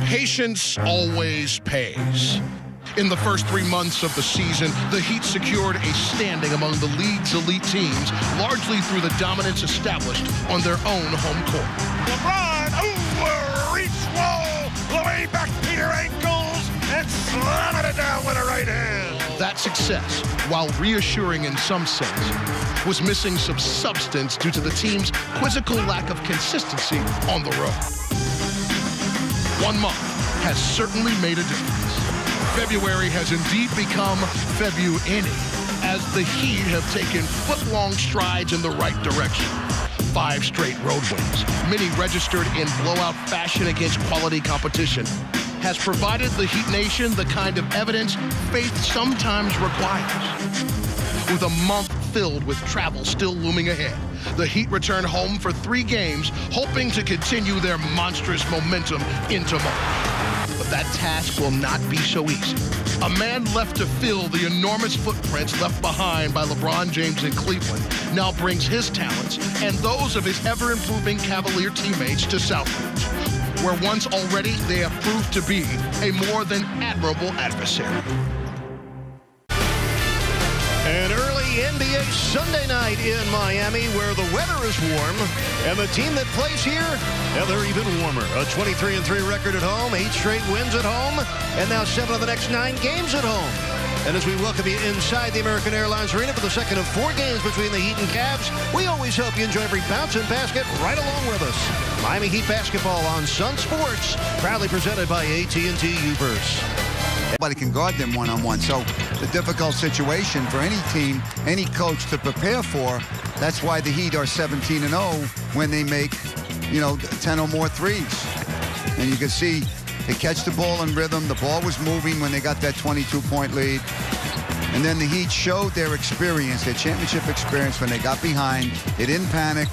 Patience always pays. In the first 3 months of the season, the Heat secured a standing among the league's elite teams, largely through the dominance established on their own home court. LeBron, reach wall, way back Peter ankles, and slamming it down with a right hand. That success, while reassuring in some sense, was missing some substance due to the team's quizzical lack of consistency on the road. 1 month has certainly made a difference. February has indeed become Febu-any, as the Heat have taken foot-long strides in the right direction. 5 straight road wins, many registered in blowout fashion against quality competition, has provided the Heat Nation the kind of evidence faith sometimes requires. With a month filled with travel still looming ahead, the Heat return home for 3 games, hoping to continue their monstrous momentum into March. But that task will not be so easy. A man left to fill the enormous footprints left behind by LeBron James in Cleveland now brings his talents and those of his ever-improving Cavalier teammates to Southridge, where once already they have proved to be a more than admirable adversary. An early NBA Sunday night in Miami where the weather is warm, and the team that plays here, they're even warmer. A 23-3 record at home, 8 straight wins at home, and now 7 of the next 9 games at home. And as we welcome you inside the American Airlines Arena for the second of 4 games between the Heat and Cavs, we always hope you enjoy every bounce and basket right along with us. Miami Heat basketball on Sunsports, proudly presented by AT&T Uverse. Nobody can guard them one-on-one. So the difficult situation for any team, any coach to prepare for, that's why the Heat are 17-0 when they make, 10 or more threes. And you can see they catch the ball in rhythm. The ball was moving when they got that 22-point lead. And then the Heat showed their experience, their championship experience when they got behind. They didn't panic.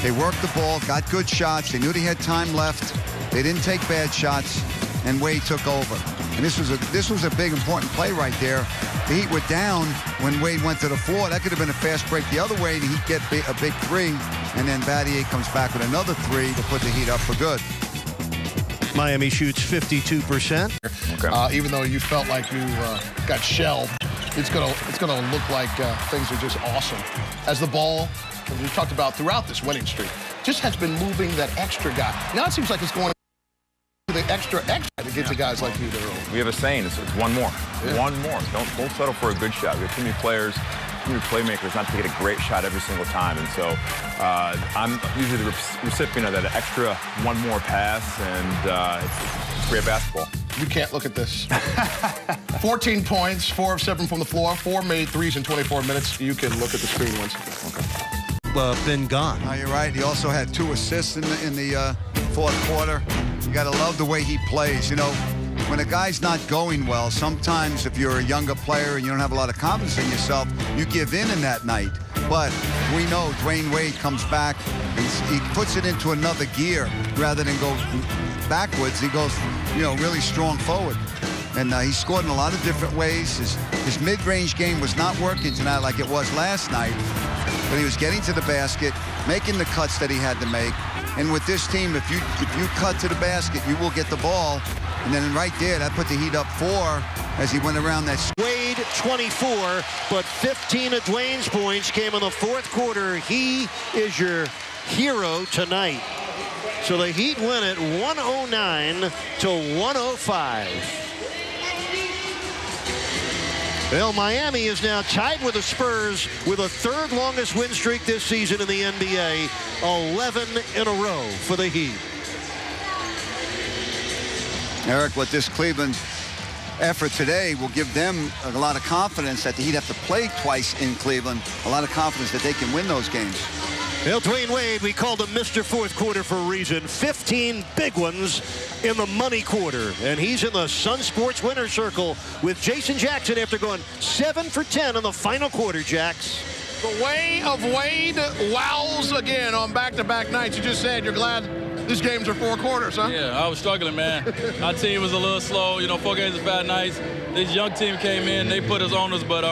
They worked the ball, got good shots. They knew they had time left. They didn't take bad shots, and Wade took over. And this was a big, important play right there. The Heat were down when Wade went to the floor. That could have been a fast break the other way. The Heat get a big 3, and then Battier comes back with another 3 to put the Heat up for good. Miami shoots 52%. Okay. Even though you felt like you got shelled, it's gonna look like things are just awesome. As the ball, as we talked about throughout this winning streak, just has been moving that extra guy. Now it seems like it's going the extra to get to guys like you there. We have a saying, it's one more. Yeah. One more. Don't settle for a good shot. We have too many players, too many playmakers not to get a great shot every single time. And so I'm usually the recipient of that extra one more pass, and it's great basketball. You can't look at this. 14 points, 4 of 7 from the floor, 4 made threes in 24 minutes. You can look at the screen once. Okay. Been gone. Oh, you're right. He also had 2 assists in the fourth quarter. You got to love the way he plays. When a guy's not going well, sometimes if you're a younger player and you don't have a lot of confidence in yourself, you give in that night. But we know Dwayne Wade comes back and he puts it into another gear rather than go backwards. He goes, really strong forward. And he scored in a lot of different ways. His mid-range game was not working tonight like it was last night, but he was getting to the basket, making the cuts that he had to make. And with this team, if you cut to the basket, you will get the ball. And then right there, that put the Heat up 4 as he went around that. Wade 24, but 15 of Dwayne's points came in the fourth quarter. He is your hero tonight. So the Heat win it 109 to 105. Well, Miami is now tied with the Spurs with a 3rd longest win streak this season in the NBA. 11 in a row for the Heat. Eric, with this Cleveland effort today will give them a lot of confidence that the Heat have to play twice in Cleveland. A lot of confidence that they can win those games. Well, Dwayne Wade, we called him Mr. Fourth Quarter for a reason. 15 big ones in the money quarter. And he's in the Sunsports winner circle with Jason Jackson after going 7 for 10 in the final quarter, Jax. The way of Wade wows again on back-to-back nights. You just said you're glad these games are 4 quarters, huh? Yeah, I was struggling, man. Our team was a little slow. 4 games of 5 nights. This young team came in. They put us on us. But,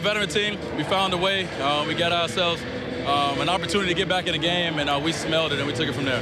veteran team, we found a way. We got ourselves an opportunity to get back in the game, and we smelled it, and we took it from there.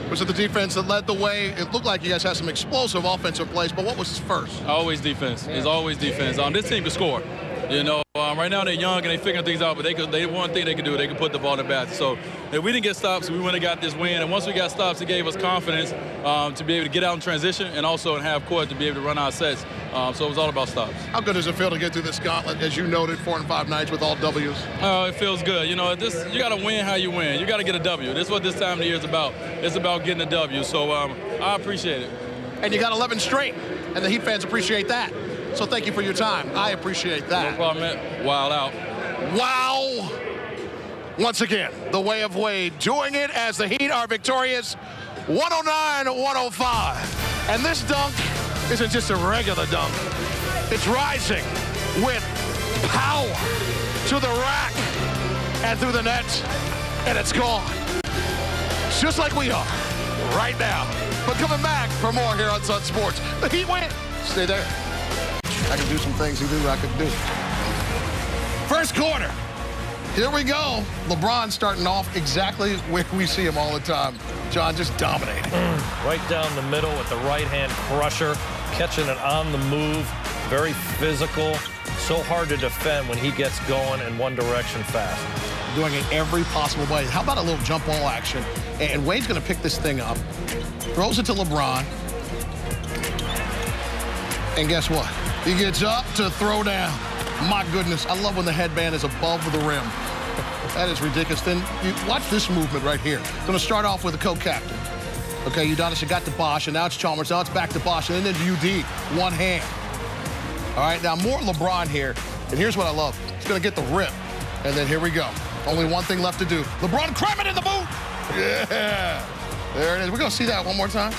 Was it the defense that led the way? It looked like you guys had some explosive offensive plays, but what was first? Always defense. It's always defense. This team can score. You know, right now they're young and they figuring things out, but they one thing they could do, they could put the ball in the basket. So if we didn't get stops, we wouldn't have got this win. And once we got stops, it gave us confidence to be able to get out in transition and also in half court to be able to run our sets. So it was all about stops. How good does it feel to get through this gauntlet, as you noted, 4 and 5 nights with all W's? It feels good. You know, you got to win how you win. You got to get a W. This is what this time of the year is about. It's about getting a W. So I appreciate it. And you got 11 straight, and the Heat fans appreciate that. So thank you for your time. I appreciate that. No problem, man. Wild out. Wow. Once again, the way of Wade doing it as the Heat are victorious 109-105. And this dunk isn't just a regular dunk. It's rising with power to the rack and through the net, and it's gone. Just like we are right now. But coming back for more here on Sunsports. The Heat win. Stay there. I can do some things he knew I could do. First quarter. Here we go. LeBron starting off exactly where we see him all the time. John just dominating. Right down the middle with the right-hand crusher, catching it on the move. Very physical. So hard to defend when he gets going in one direction fast. Doing it every possible way. How about a little jump ball action? And Wade's going to pick this thing up. Throws it to LeBron. And guess what? He gets up to throw down. My goodness, I love when the headband is above the rim. That is ridiculous. Then you watch this movement right here. Going to start off with a co-captain. Okay, Udonis got to Bosh, and now it's Chalmers. Now it's back to Bosh, and then to UD. One hand. All right, now more LeBron here. And here's what I love. He's going to get the rip. And then here we go. Only one thing left to do. LeBron cramming in the boot. Yeah. There it is. We're going to see that one more time.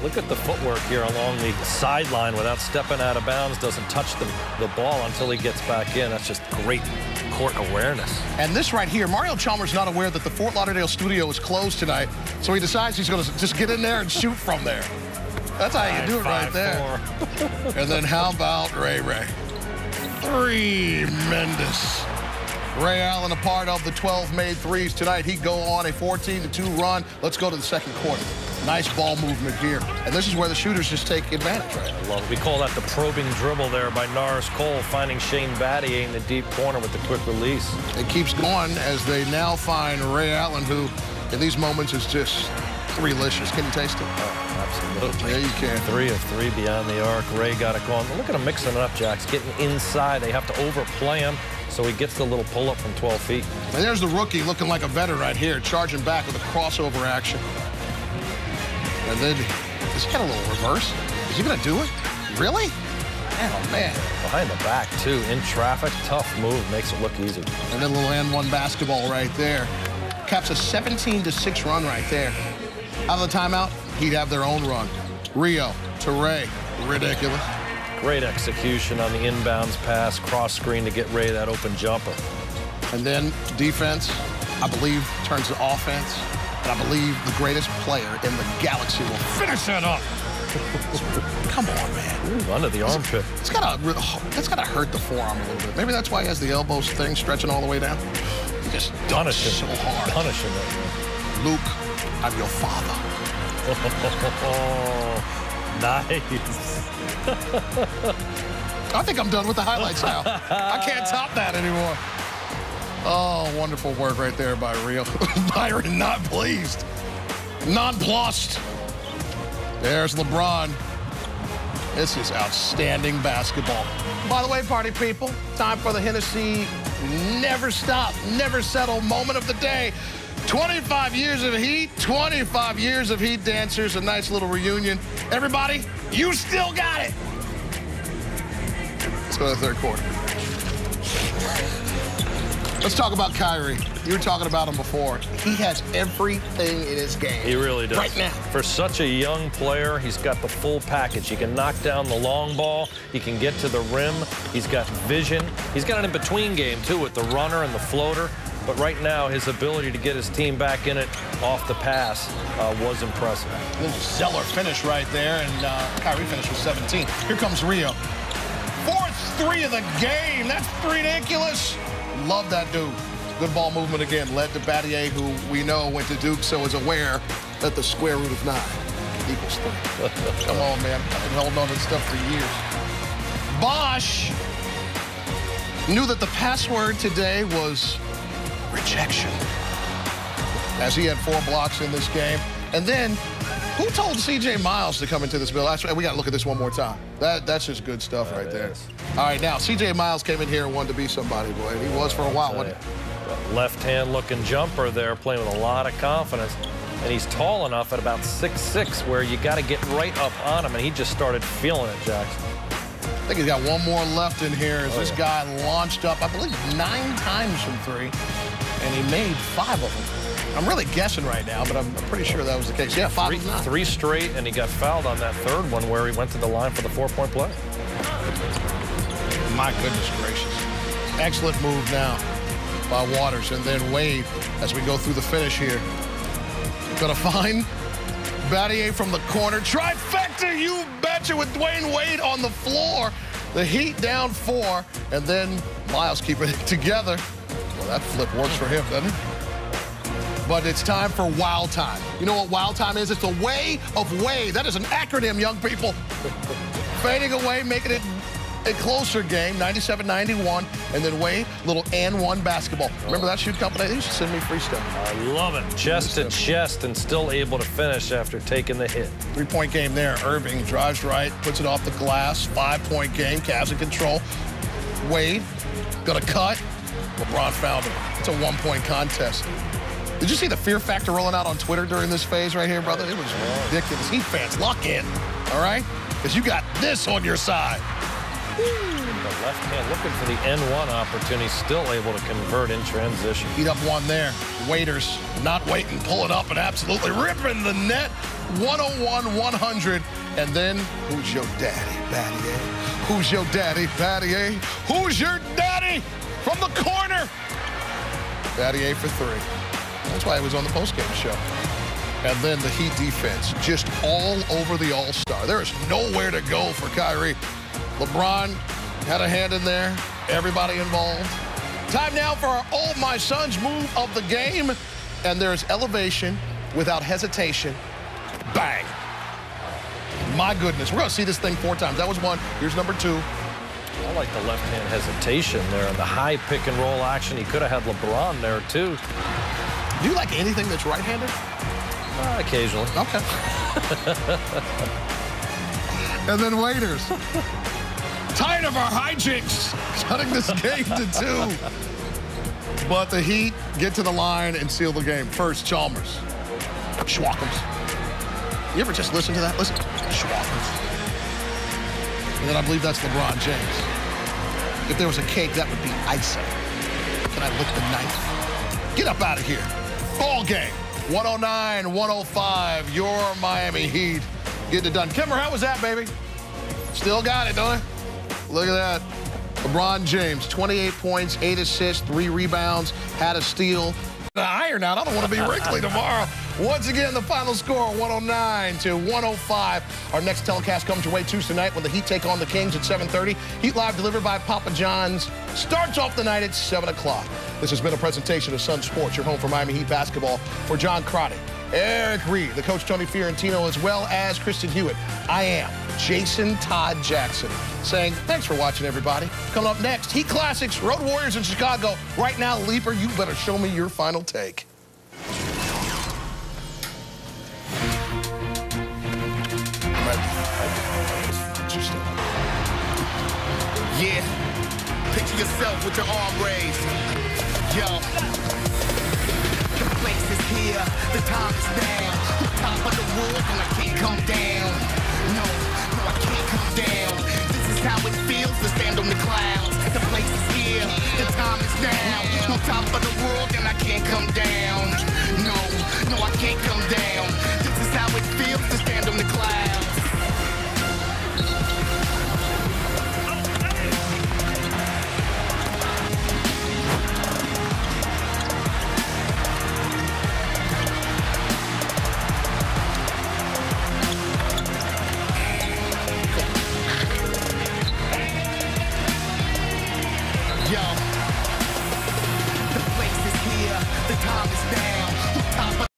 Look at the footwork here along the sideline without stepping out of bounds. Doesn't touch the ball until he gets back in. That's just great court awareness. And this right here, Mario Chalmers not aware that the Fort Lauderdale studio is closed tonight, so he decides he's going to just get in there and shoot from there. That's how you do it right there. And then how about Ray? Tremendous. Ray Allen a part of the 12 made threes tonight. He'd go on a 14-2 run. Let's go to the second quarter. Nice ball movement here. And this is where the shooters just take advantage, right? I love it. We call that the probing dribble there by Norris Cole, finding Shane Battier in the deep corner with the quick release. It keeps going as they now find Ray Allen, who in these moments is just delicious. Can you taste it? Oh, absolutely. Yeah, you can. 3 of 3 beyond the arc. Ray got it going. Look at him mixing it up, Jax. Getting inside. They have to overplay him, so he gets the little pull-up from 12 feet. And there's the rookie looking like a veteran right here, charging back with a crossover action. And then, has he got a little reverse? Is he going to do it? Really? Oh, man. Behind the back, too. In traffic. Tough move. Makes it look easy. And then a little and-one basketball right there. Caps a 17-6 run right there. Out of the timeout, he'd have their own run. Rio to Ray. Ridiculous. Great execution on the inbounds pass, cross screen to get Ray that open jumper. And then defense, I believe, turns to offense. And I believe the greatest player in the galaxy will finish that up. Come on, man. Ooh, under the armpit. It's gotta hurt the forearm a little bit. Maybe that's why he has the elbows thing stretching all the way down. He just dunks so hard. Punishing it. Luke, I'm your father. Nice. I think I'm done with the highlights now. I can't top that anymore. Oh, wonderful work right there by Rio. Byron not pleased. Nonplussed. There's LeBron. This is outstanding basketball. By the way, party people, time for the Hennessy Never Stop, Never Settle moment of the day. 25 years of Heat, 25 years of Heat dancers, a nice little reunion. Everybody, you still got it. Let's go to the third quarter. Let's talk about Kyrie. You were talking about him before. He has everything in his game. He really does. Right now. For such a young player, he's got the full package. He can knock down the long ball. He can get to the rim. He's got vision. He's got an in-between game, too, with the runner and the floater. But right now, his ability to get his team back in it off the pass was impressive. A little Zeller finish right there, and Kyrie finished with 17. Here comes Rio. Fourth three of the game. That's ridiculous. Love that dude. Good ball movement again. Led to Battier, who we know went to Duke, so is aware at the square root of 9 equals 3. Come on, man. I've been holding on to this stuff for years. Bosch knew that the password today was rejection, as he had 4 blocks in this game. And then, who told C.J. Miles to come into this bill? We got to look at this one more time. That's just good stuff right there. All right, now, C.J. Miles came in here and wanted to be somebody, boy. And he was for a while, wasn't he? Left-hand looking jumper there, playing with a lot of confidence. And he's tall enough at about 6'6", where you got to get right up on him, and he just started feeling it, Jackson. I think he's got one more left in here as this guy launched up, I believe, 9 times from 3, and he made 5 of them. I'm really guessing right now, but I'm pretty sure that was the case. Yeah, 5 of 9. 3 straight, and he got fouled on that 3rd one where he went to the line for the 4-point play. My goodness gracious. Excellent move now by Waters, and then Wade as we go through the finish here. Gonna find Battier from the corner. Trifecta, you betcha, with Dwayne Wade on the floor. The Heat down 4, and then Miles keeping it together. Well, that flip works for him, doesn't it? But it's time for Wow Time. You know what Wow Time is? It's the way of Wade. That is an acronym, young people. Fading away, making it a closer game, 97-91, and then Wade, little and 1 basketball. Remember that shoot company? They used to send me free stuff. I love it. Chest to chest and still able to finish after taking the hit. 3-point game there. Irving drives right, puts it off the glass. 5-point game. Cavs in control. Wade gonna cut. LeBron found him. It's a 1-point contest. Did you see the fear factor rolling out on Twitter during this phase right here, brother? It was ridiculous. Heat fans, lock in, all right? Because you got this on your side. The left hand looking for the N1 opportunity, still able to convert in transition. Heat up 1 there. Waiters not waiting, pulling up and absolutely ripping the net. 101-100. And then, who's your daddy, Battier? Who's your daddy, Battier? Who's your daddy? From the corner. Battier for 3. That's why he was on the postgame show. And then the Heat defense, just all over the All-Star. There is nowhere to go for Kyrie. LeBron had a hand in there. Everybody involved. Time now for our Oh My Sons move of the game. And there's elevation without hesitation. Bang. My goodness. We're going to see this thing 4 times. That was 1. Here's number 2. I like the left-hand hesitation there and the high pick-and-roll action. He could have had LeBron there, too. Do you like anything that's right-handed? Occasionally. Okay. And then Waiters. Tired of our hijinks, cutting this game to 2. But the Heat get to the line and seal the game. First, Chalmers. Schwackums. You ever just listen to that? Listen. Schwackums. And then I believe that's LeBron James. If there was a cake, that would be icing. Can I lick the knife? Get up out of here. Ball game. 109-105. Your Miami Heat getting it done. Kimmer, how was that, baby? Still got it, don't it? Look at that. LeBron James, 28 points, 8 assists, 3 rebounds, had a steal. The iron out. I don't want to be wrinkly tomorrow. Once again, the final score, 109-105. Our next telecast comes your way Tuesday night when the Heat take on the Kings at 7:30. Heat Live delivered by Papa John's. Starts off the night at 7 o'clock. This has been a presentation of Sunsports, your home for Miami Heat basketball. For John Crotty, Eric Reed, the coach Tony Fiorentino, as well as Kristen Hewitt. I am Jason Todd Jackson saying thanks for watching, everybody. Coming up next, Heat Classics, Road Warriors in Chicago. Right now, Leaper, you better show me your final take. Yeah, picture yourself with your arm raised. Yo, the place is here, the time is now. Top of the world and I can't come down. No, I can't come down. This is how it feels to stand on the clouds. The place is here, the time is now. On top of the world and I can't come down. No, I can't come down.